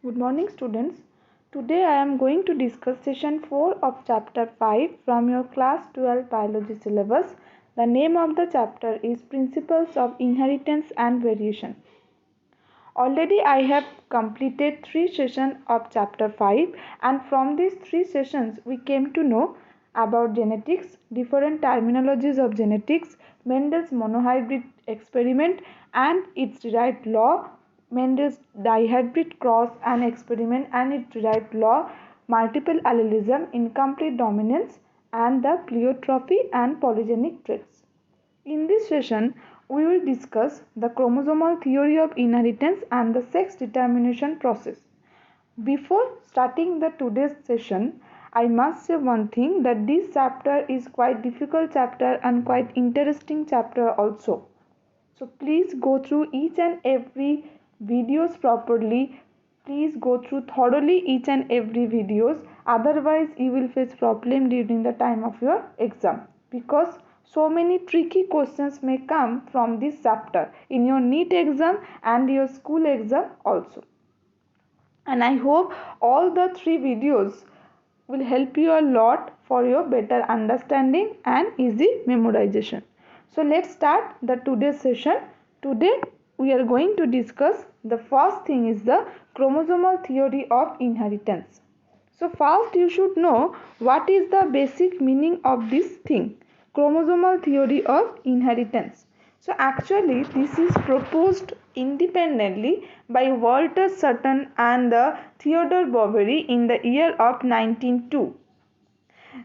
Good morning, students. Today I am going to discuss session 4 of chapter 5 from your class 12 biology syllabus. The name of the chapter is Principles of Inheritance and Variation. Already I have completed 3 sessions of chapter 5, and from these 3 sessions we came to know about genetics, different terminologies of genetics, Mendel's monohybrid experiment and its derived law, Mendel's dihybrid cross and experiment and its derived law, multiple allelism, incomplete dominance, and the pleiotropy and polygenic traits. In this session, we will discuss the chromosomal theory of inheritance and the sex determination process. Before starting the today's session, I must say one thing, that this chapter is quite difficult chapter and quite interesting chapter also. So please go through each and every videos properly. Please go through thoroughly each and every videos. Otherwise you will face problem during the time of your exam, because so many tricky questions may come from this chapter in your NEET exam and your school exam also. And I hope all the 3 videos will help you a lot for your better understanding and easy memorization. So let's start the today's session. Today we are going to discuss the first thing is the chromosomal theory of inheritance. So first you should know what is the basic meaning of this thing, chromosomal theory of inheritance. So actually this is proposed independently by Walter Sutton and the Theodore Boveri in the year of 1902.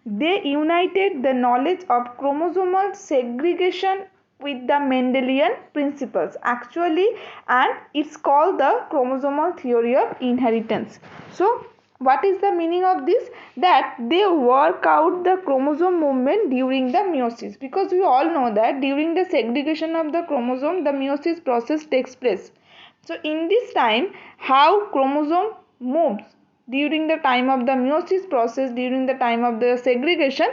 They united the knowledge of chromosomal segregation with the Mendelian principles actually, and it's called the chromosomal theory of inheritance. So what is the meaning of this? That they work out the chromosome movement during the meiosis, because we all know that during the segregation of the chromosome the meiosis process takes place. So in this time, how chromosome moves during the time of the meiosis process, during the time of the segregation,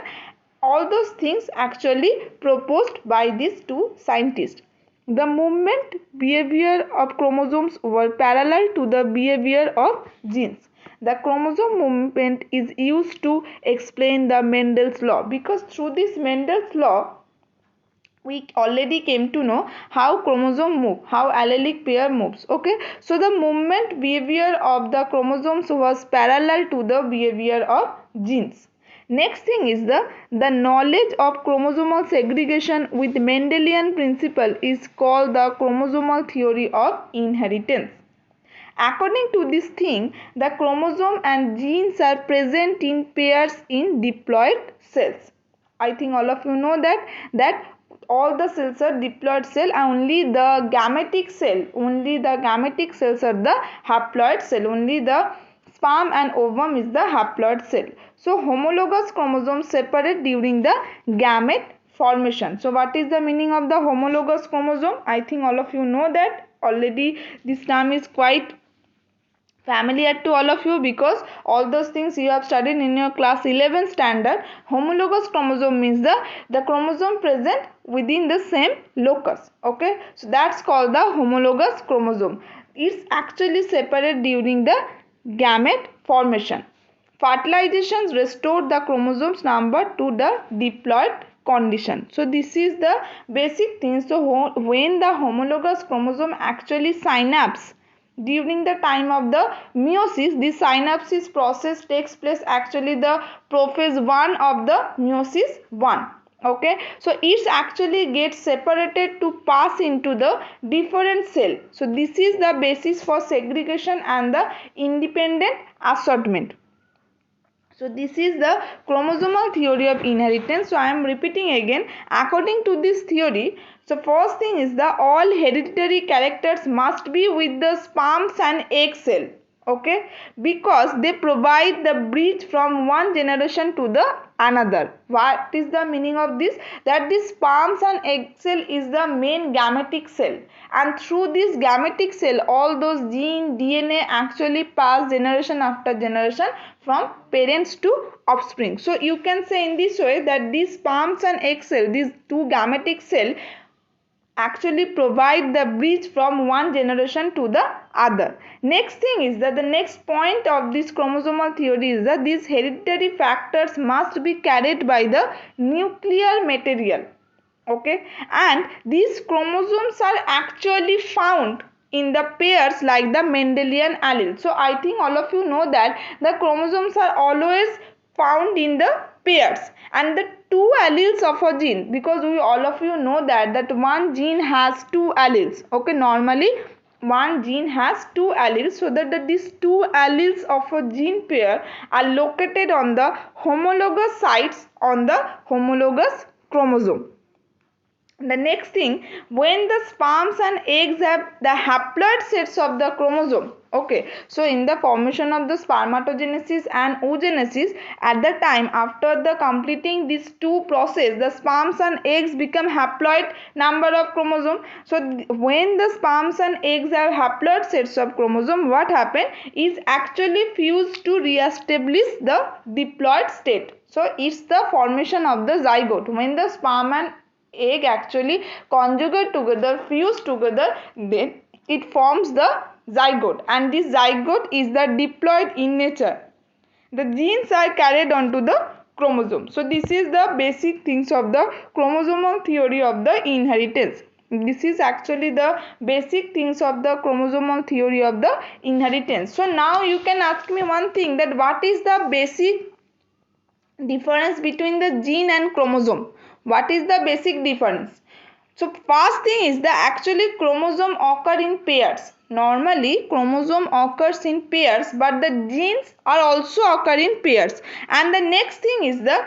all those things actually proposed by these 2 scientists. The movement behavior of chromosomes were parallel to the behavior of genes. The chromosome movement is used to explain the Mendel's law, because through this Mendel's law we already came to know how chromosome move, how allelic pair moves. Okay, so the movement behavior of the chromosomes was parallel to the behavior of genes. Next thing is the knowledge of chromosomal segregation with Mendelian principle is called the chromosomal theory of inheritance. According to this thing, the chromosome and genes are present in pairs in diploid cells. I think all of you know that all the cells are diploid cell, only the gametic cells are the haploid cell, only the sperm and ovum is the haploid cell. So homologous chromosomes separate during the gamete formation. So what is the meaning of the homologous chromosome? I think all of you know that already. This term is quite familiar to all of you, because all those things you have studied in your class 11 standard. Homologous chromosome means the chromosome present within the same locus. Okay, so that's called the homologous chromosome. It's actually separate during the gamete formation. Fertilizations restore the chromosomes number to the diploid condition. So this is the basic thing. So when the homologous chromosome actually synapse during the time of the meiosis, this synapsis process takes place actually the prophase 1 of the meiosis 1. Okay, so it's actually gets separated to pass into the different cell. So this is the basis for segregation and the independent assortment. So this is the chromosomal theory of inheritance. So I am repeating again. According to this theory, so first thing is the all hereditary characters must be with the sperms and egg cell. Okay, because they provide the bridge from one generation to the another. What is the meaning of this? That this sperms and egg cell is the main gametic cell, and through this gametic cell all those gene DNA actually pass generation after generation from parents to offspring. So you can say in this way that these sperms and egg cell, these 2 gametic cell actually provide the bridge from one generation to the other. Next thing is that the next point of this chromosomal theory is that these hereditary factors must be carried by the nuclear material. Okay, and these chromosomes are actually found in the pairs like the Mendelian allele. So I think all of you know that the chromosomes are always found in the pairs, and the two alleles of a gene, because we all of you know that one gene has two alleles. Okay, normally one gene has two alleles, so that these two alleles of a gene pair are located on the homologous sites on the homologous chromosome. The next thing, when the sperms and eggs have the haploid sets of the chromosome. Okay, so in the formation of the spermatogenesis and oogenesis, at the time after the completing these two process, the sperms and eggs become haploid number of chromosome. So when the sperms and eggs have haploid sets of chromosome, what happen is actually fused to re-establish the diploid state. So it's the formation of the zygote. When the sperm and egg actually conjugate together, fuse together, then it forms the zygote, and this zygote is the diploid in nature. The genes are carried onto the chromosome. So this is the basic things of the chromosomal theory of the inheritance. This is actually the basic things of the chromosomal theory of the inheritance. So now you can ask me one thing, that what is the basic difference between the gene and chromosome? What is the basic difference? So first thing is the actually chromosome occur in pairs. Normally chromosome occurs in pairs, but the genes are also occur in pairs. And the next thing is the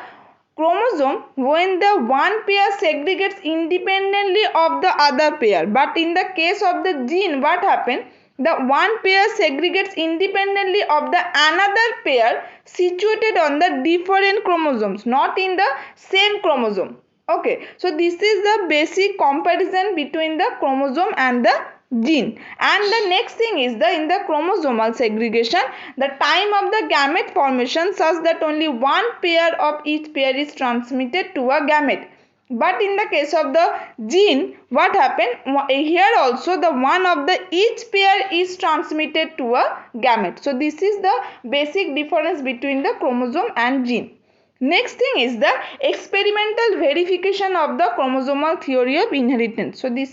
chromosome, when the one pair segregates independently of the other pair, but in the case of the gene, what happens? The one pair segregates independently of the another pair situated on the different chromosomes, not in the same chromosome. Okay, so this is the basic comparison between the chromosome and the gene. And the next thing is the in the chromosomal segregation, the time of the gamete formation such that only one pair of each pair is transmitted to a gamete. But in the case of the gene, what happened? Here also the one of the each pair is transmitted to a gamete. So this is the basic difference between the chromosome and gene. Next thing is the experimental verification of the chromosomal theory of inheritance. So this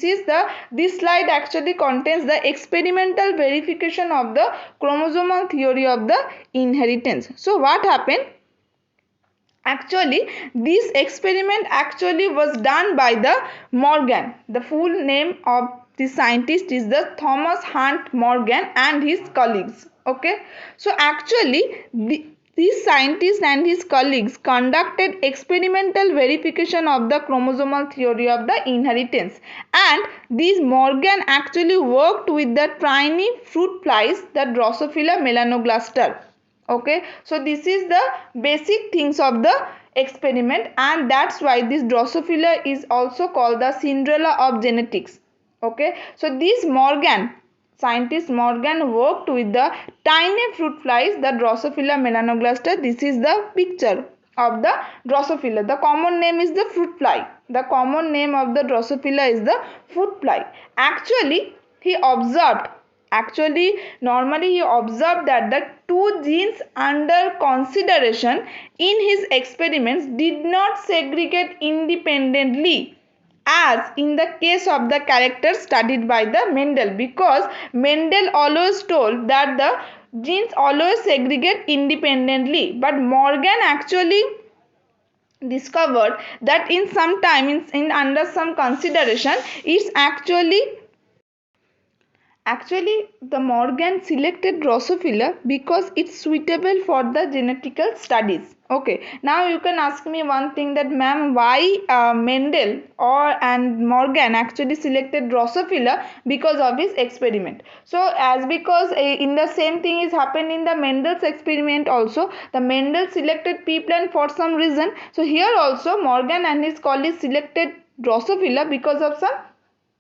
slide actually contains the experimental verification of the chromosomal theory of the inheritance. So what happened? Actually, this experiment actually was done by the Morgan. The full name of the scientist is the Thomas Hunt Morgan and his colleagues. Okay, so actually these scientists and his colleagues conducted experimental verification of the chromosomal theory of the inheritance, and these Morgan actually worked with the tiny fruit flies, the Drosophila melanogaster. Okay, so this is the basic things of the experiment, and that's why this Drosophila is also called the Cinderella of genetics. Okay, so this scientist Morgan worked with the tiny fruit flies, the Drosophila melanogaster. This is the picture of the Drosophila. The common name is the fruit fly. The common name of the Drosophila is the fruit fly. Normally he observed that the two genes under consideration in his experiments did not segregate independently, as in the case of the characters studied by the Mendel, because Mendel always told that the genes always segregate independently, but Morgan actually discovered that in some time in under some consideration it's Actually, the Morgan selected Drosophila because it's suitable for the genetical studies. Okay, now you can ask me one thing, that ma'am, why Mendel and Morgan actually selected Drosophila? Because of his experiment. So because in the same thing is happened in the Mendel's experiment also, the Mendel selected pea plant for some reason. So here also Morgan and his colleagues selected Drosophila because of some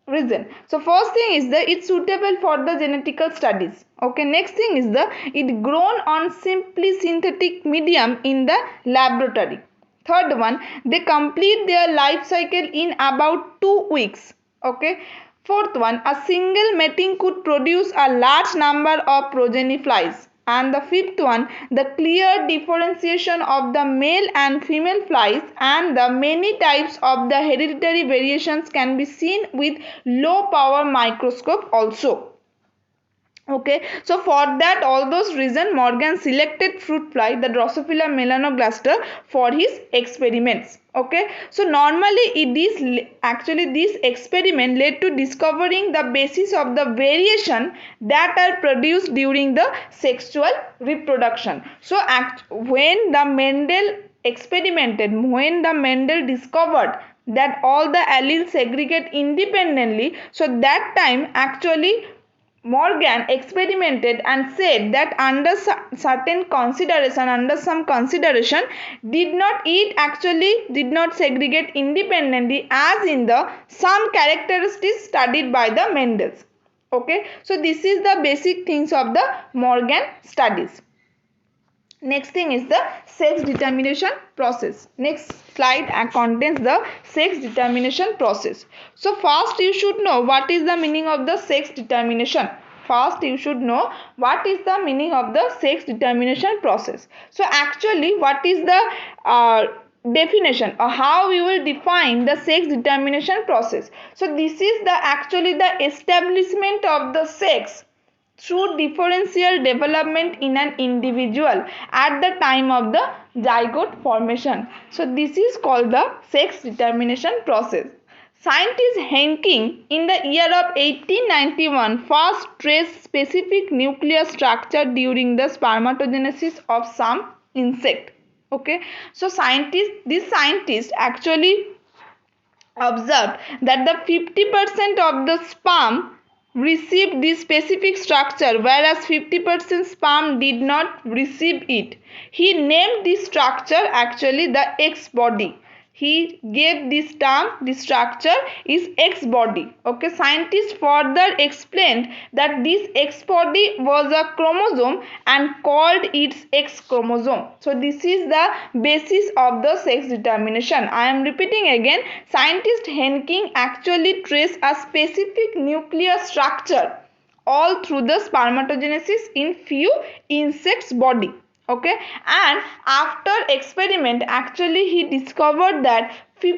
reason. So first thing is that it's suitable for the genetical studies. Okay, next thing is it grown on simply synthetic medium in the laboratory. Third one, they complete their life cycle in about 2 weeks. Okay. Fourth one, a single mating could produce a large number of progeny flies. And the fifth one, the clear differentiation of the male and female flies and the many types of the hereditary variations can be seen with low power microscope also. Okay, so for that all those reason Morgan selected fruit fly, the Drosophila melanogaster, for his experiments. Okay, so normally it is actually this experiment led to discovering the basis of the variation that are produced during the sexual reproduction. So when the Mendel experimented, when the Mendel discovered that all the alleles segregate independently, so that time actually Morgan experimented and said that under certain consideration, under some consideration, it actually did not segregate independently as in the some characteristics studied by the Mendels. Okay, so this is the basic things of the Morgan studies. Next thing is the sex determination process. Next slide contains the sex determination process. So first you should know what is the meaning of the sex determination. First you should know what is the meaning of the sex determination process. So actually what is the definition or how we will define the sex determination process. So this is the actually the establishment of the sex through differential development in an individual at the time of the zygote formation. So this is called the sex determination process. Scientist Henking in the year of 1891 first traced specific nuclear structure during the spermatogenesis of some insect. Okay, so this scientist actually observed that the 50% of the sperm received this specific structure whereas 50% sperm did not receive it. He named this structure actually the X body. He gave this term, this structure is X body. Okay, scientists further explained that this X body was a chromosome and called its X chromosome. So this is the basis of the sex determination. I am repeating again, scientist Henking actually traced a specific nuclear structure all through the spermatogenesis in few insects body. Okay, and after experiment actually he discovered that 50%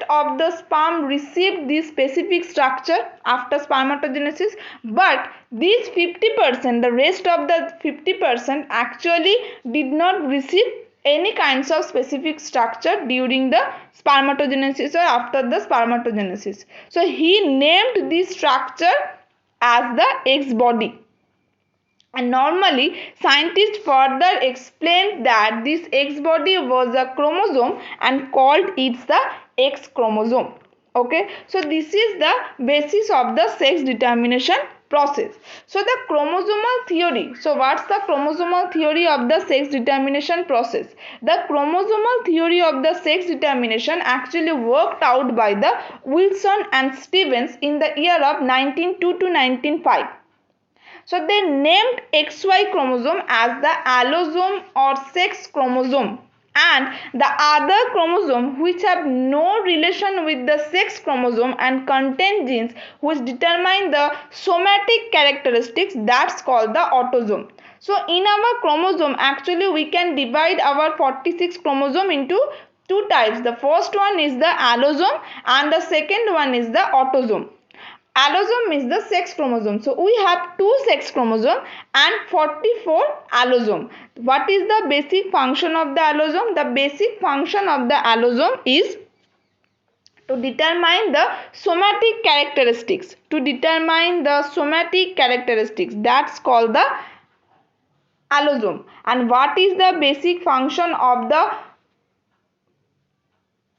of the sperm received this specific structure after spermatogenesis, but this 50%, the rest of the 50% actually did not receive any kinds of specific structure during the spermatogenesis or after the spermatogenesis. So he named this structure as the X body. And normally scientists further explained that this X body was a chromosome and called it the X chromosome. Okay, so this is the basis of the sex determination process. So the chromosomal theory. So what's the chromosomal theory of the sex determination process? The chromosomal theory of the sex determination actually worked out by the Wilson and Stevens in the year of 1902 to 1905. So they named XY chromosome as the allosome or sex chromosome, and the other chromosome which have no relation with the sex chromosome and contain genes which determine the somatic characteristics, that's called the autosome. So in our chromosome actually we can divide our 46 chromosome into two types. The first one is the allosome and the second one is the autosome. Allosome is the sex chromosome. So we have 2 sex chromosome and 44 allosome. What is the basic function of the allosome? The basic function of the allosome is to determine the somatic characteristics. To determine the somatic characteristics, that's called the allosome. And what is the basic function of the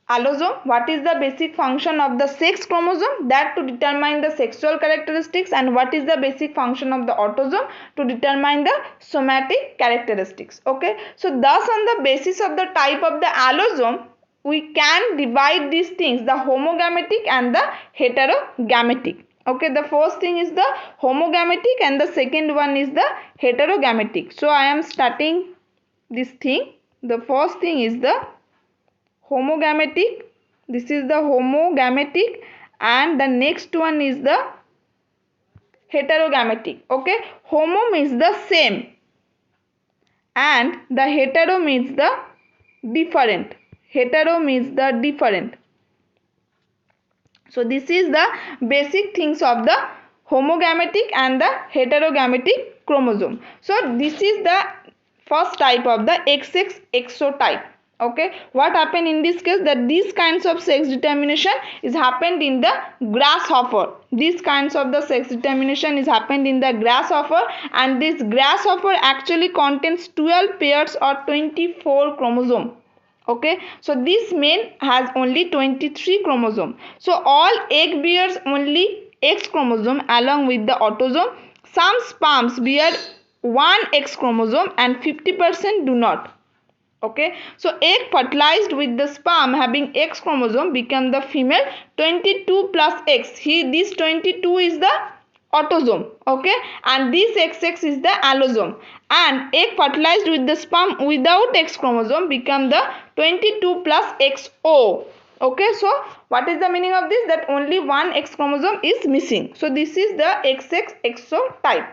allosome? What is the basic function of the sex chromosome? That to determine the sexual characteristics. And what is the basic function of the autosome? To determine the somatic characteristics. Okay, so thus on the basis of the type of the allosome we can divide these things, the homogametic and the heterogametic. Okay, the first thing is the homogametic and the second one is the heterogametic. So I am starting this thing. The first thing is the homogametic. This is the homogametic and the next one is the heterogametic. Okay, homo means the same and the hetero means the different. Hetero means the different. So this is the basic things of the homogametic and the heterogametic chromosome. So this is the first type of the XX exotype. Okay, what happened in this case, that these kinds of sex determination is happened in the grasshopper. These kinds of the sex determination is happened in the grasshopper, and this grasshopper actually contains 12 pairs or 24 chromosome. Okay, so this male has only 23 chromosome. So all egg bears only X chromosome along with the autosome. Some sperms bear one X chromosome and 50% do not. Okay, so egg fertilized with the sperm having X chromosome become the female. 22 plus X, this 22 is the autosome. Okay, and this XX is the allosome, and egg fertilized with the sperm without X chromosome become the 22 plus XO. Okay, so what is the meaning of this? That only one X chromosome is missing. So this is the XX exotype.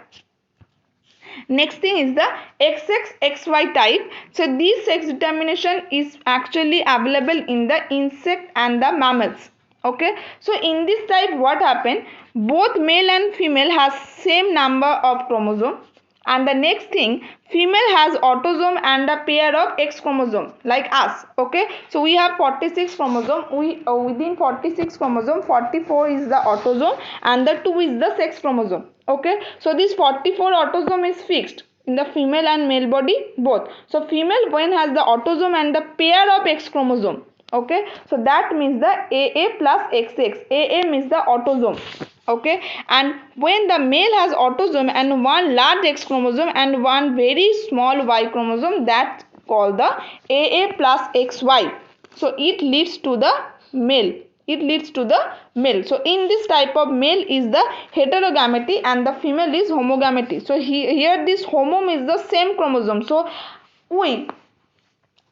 Next thing is the XXXY type. So this sex determination is actually available in the insect and the mammals. Okay, so in this type what happened, both male and female has same number of chromosome, and the next thing, female has autosome and a pair of X chromosome like us. Okay, so we have 46 chromosome. Within 46 chromosome, 44 is the autosome and the 2 is the sex chromosome. Okay, so this 44 autosome is fixed in the female and male body both. So female when has the autosome and the pair of X chromosome. Okay, so that means the AA plus XX. AA means the autosome. Okay, and when the male has autosome and one large X chromosome and one very small Y chromosome, that's called the AA plus XY. So it leads to the male. It leads to the male. So in this type of male is the heterogamety and the female is homogamety. So here this homo is the same chromosome. So we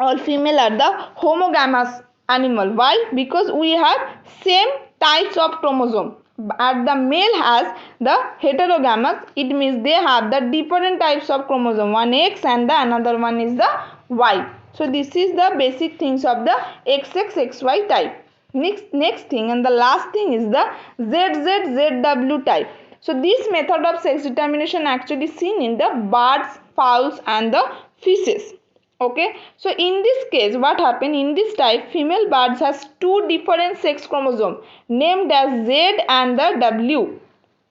all female are the homogamous animal. Why? Because we have same types of chromosome. But the male has the heterogamous, it means they have the different types of chromosome, one X and the another one is the Y. So this is the basic things of the XXXY type. Next thing and the last thing is the ZZZW type. So this method of sex determination actually seen in the birds, fowls and the fishes. Okay, so in this case what happened, in this type female birds has two different sex chromosome named as Z and the W.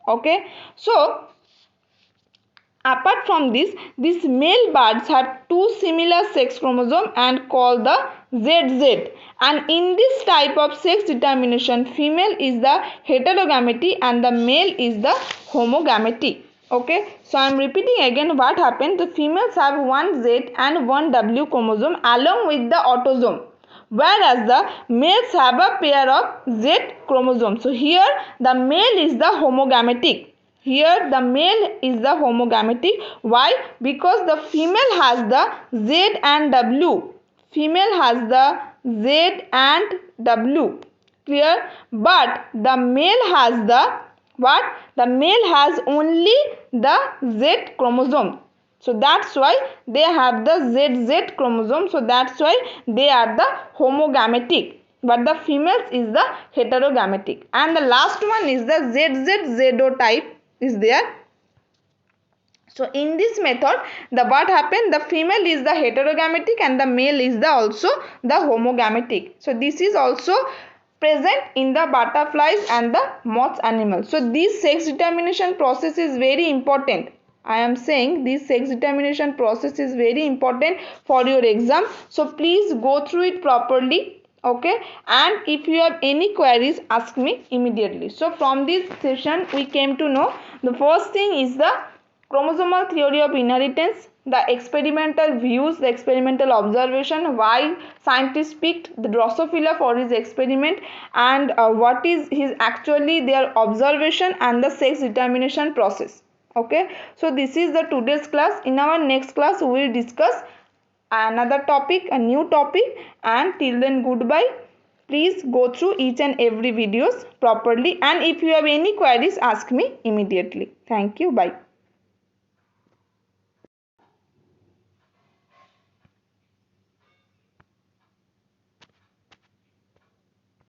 Okay, so apart from this, these male birds have two similar sex chromosome and called the ZZ, and in this type of sex determination female is the heterogamety and the male is the homogamety. Okay, so I am repeating again what happened. The females have one Z and one W chromosome along with the autosome, whereas the males have a pair of Z chromosome. So here the male is the homogametic. Here the male is the homogametic. Why? Because the female has the Z and W. Female has the Z and W. Clear? But the male has the what? The male has only the Z chromosome. So that's why they have the ZZ chromosome. So that's why they are the homogametic. But the females is the heterogametic. And the last one is the ZZZO type is there. So in this method, the what happened? The female is the heterogametic and the male is the also the homogametic. So this is also present in the butterflies and the moth animals. So this sex determination process is very important. I am saying this sex determination process is very important for your exam. So please go through it properly. Okay, and if you have any queries, ask me immediately. So from this session we came to know the first thing is the chromosomal theory of inheritance, the experimental views, the experimental observation, why scientists picked the Drosophila for his experiment, and what is his actually their observation and the sex determination process. Okay, so this is the today's class. In our next class we will discuss another topic, a new topic, and till then goodbye. Please go through each and every videos properly, and if you have any queries, ask me immediately. Thank you. Bye.